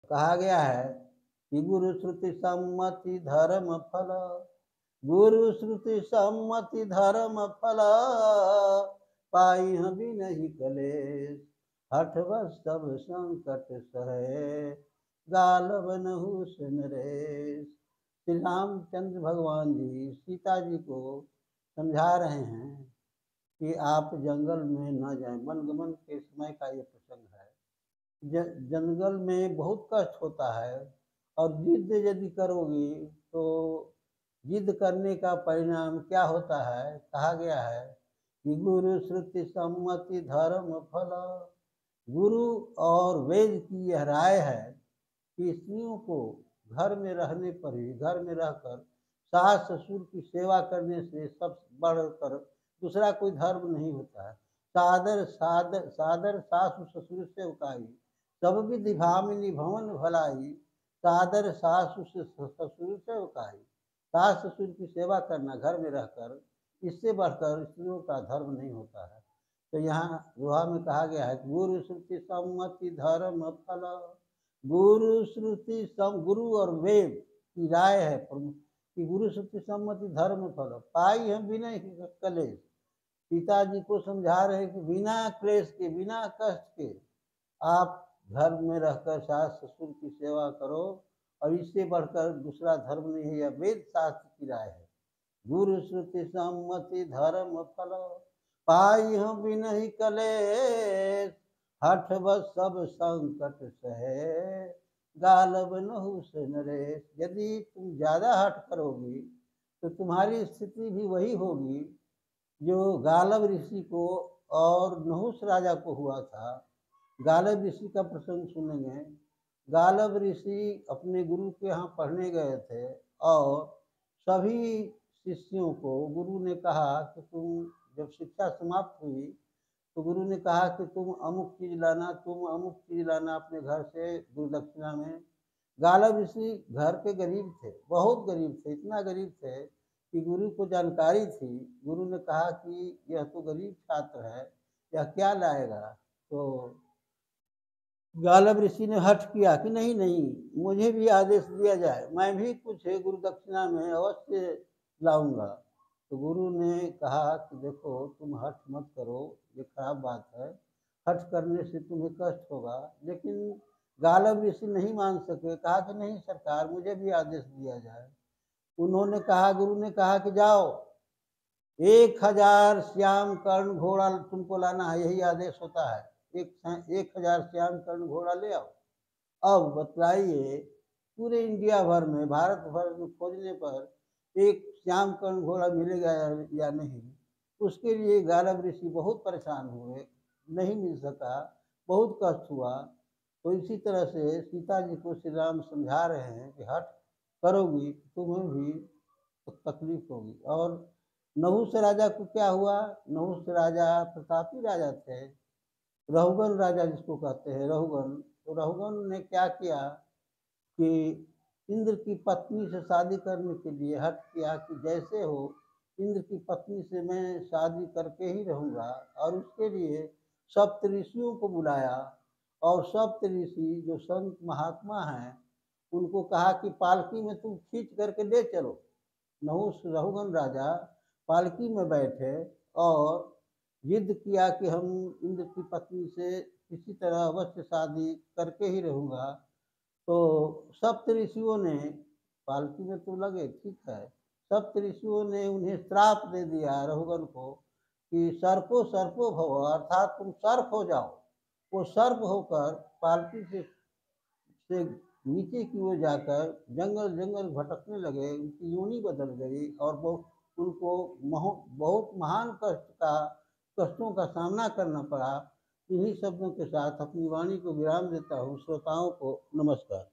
कहा गया है कि गुरु श्रुति सम्मति धर्म फल, गुरु श्रुति सम्मति धर्म फल, पाई हमी नहीं कलेश, हठवश सब संकट सहे, गालव नहुष नरेश। श्री रामचंद्र भगवान जी सीता जी को समझा रहे हैं कि आप जंगल में न जाएं। वनगमन के समय का ये प्रसंग है। जंगल में बहुत कष्ट होता है और जिद यदि करोगी तो जिद करने का परिणाम क्या होता है। कहा गया है कि गुरु श्रुति सम्मति धर्म फल, गुरु और वेद की यह राय है कि स्त्रियों को घर में रहने पर ही, घर में रहकर सास ससुर की सेवा करने से सब बढ़कर दूसरा कोई धर्म नहीं होता है। सादर सादर सादर सासु ससुर से उकाई, सब विधि भामिनी भवन भलाई, सादर सासु ससुर से उकाई। सास ससुर की सेवा करना घर में रहकर, इससे बढ़कर स्त्रियों का धर्म नहीं होता है। तो यहाँ दोहा में कहा गया है गुरु श्रुति सम्मति धर्म फल, गुरु श्रुति सम, गुरु और वेद की राय है कि गुरु श्रुति सम्मति धर्म फल, पाई हम बिना कलेश। पिताजी को समझा रहे कि बिना क्लेश के, बिना कष्ट के आप घर में रहकर सास ससुर की सेवा करो, और इससे बढ़कर दूसरा धर्म नहीं है। यह वेद शास्त्र की राय है। गुरु श्रुति सम्मति धर्म फल, पाई हम बिनहि कलेश, हठ बस सब संकट सहे, गालव नहुष नरेश। यदि तुम ज्यादा हठ करोगी तो तुम्हारी स्थिति भी वही होगी जो गालव ऋषि को और नहुष राजा को हुआ था। गालव ऋषि का प्रसंग सुनेंगे। गालव ऋषि अपने गुरु के यहाँ पढ़ने गए थे और सभी शिष्यों को गुरु ने कहा कि तुम, जब शिक्षा समाप्त हुई तो गुरु ने कहा कि तुम अमुक चीज लाना, तुम अमुक चीज लाना अपने घर से गुरु दक्षिणा में। गालव ऋषि घर के गरीब थे, बहुत गरीब थे, इतना गरीब थे कि गुरु को जानकारी थी। गुरु ने कहा कि यह तो गरीब छात्र है, यह क्या लाएगा। तो गालव ऋषि ने हठ किया कि नहीं नहीं, मुझे भी आदेश दिया जाए, मैं भी कुछ गुरु दक्षिणा में अवश्य लाऊंगा। तो गुरु ने कहा कि देखो तुम हठ मत करो, ये खराब बात है, हठ करने से तुम्हें कष्ट होगा। लेकिन गालव ऋषि नहीं मान सके, कहा कि नहीं सरकार, मुझे भी आदेश दिया जाए। उन्होंने कहा, गुरु ने कहा कि जाओ 1000 श्याम कर्ण घोड़ा तुमको लाना है, यही आदेश होता है। 1000 श्याम कर्ण घोड़ा ले आओ। अब बताइए पूरे इंडिया भर में, भारत भर में खोजने पर एक श्याम कर्ण घोड़ा मिलेगा या नहीं। उसके लिए गालव ऋषि बहुत परेशान हुए, नहीं मिल सका, बहुत कष्ट हुआ। तो इसी तरह से सीता जी को श्री राम समझा रहे हैं कि हठ करोगी तुम्हें भी तकलीफ होगी। और नहुष राजा को क्या हुआ। नहुष राजा प्रतापी राजा थे, रहुगन राजा जिसको कहते हैं, रहुगन। तो रहुगन ने क्या किया कि इंद्र की पत्नी से शादी करने के लिए हठ किया कि जैसे हो इंद्र की पत्नी से मैं शादी करके ही रहूँगा। और उसके लिए सप्त ऋषियों को बुलाया और सप्त ऋषि जो संत महात्मा हैं उनको कहा कि पालकी में तुम खींच करके ले चलो। नहुष रहुगन राजा पालकी में बैठे और जिद किया कि हम इंद्र की पत्नी से किसी तरह अवश्य शादी करके ही रहूँगा। तो सप्त ऋषियों ने, पालकी में तो लगे ठीक है, सप्त ऋषियों ने उन्हें श्राप दे दिया रहुगन को कि सर्पो सर्पो भव, अर्थात तुम सर्प हो जाओ। वो सर्प होकर पालकी से नीचे की ओर जाकर जंगल जंगल भटकने लगे, उनकी योनि बदल गई और उनको बहुत महान कष्टों का सामना करना पड़ा। इन्हीं शब्दों के साथ अपनी वाणी को विराम देता हूँ। श्रोताओं को नमस्कार।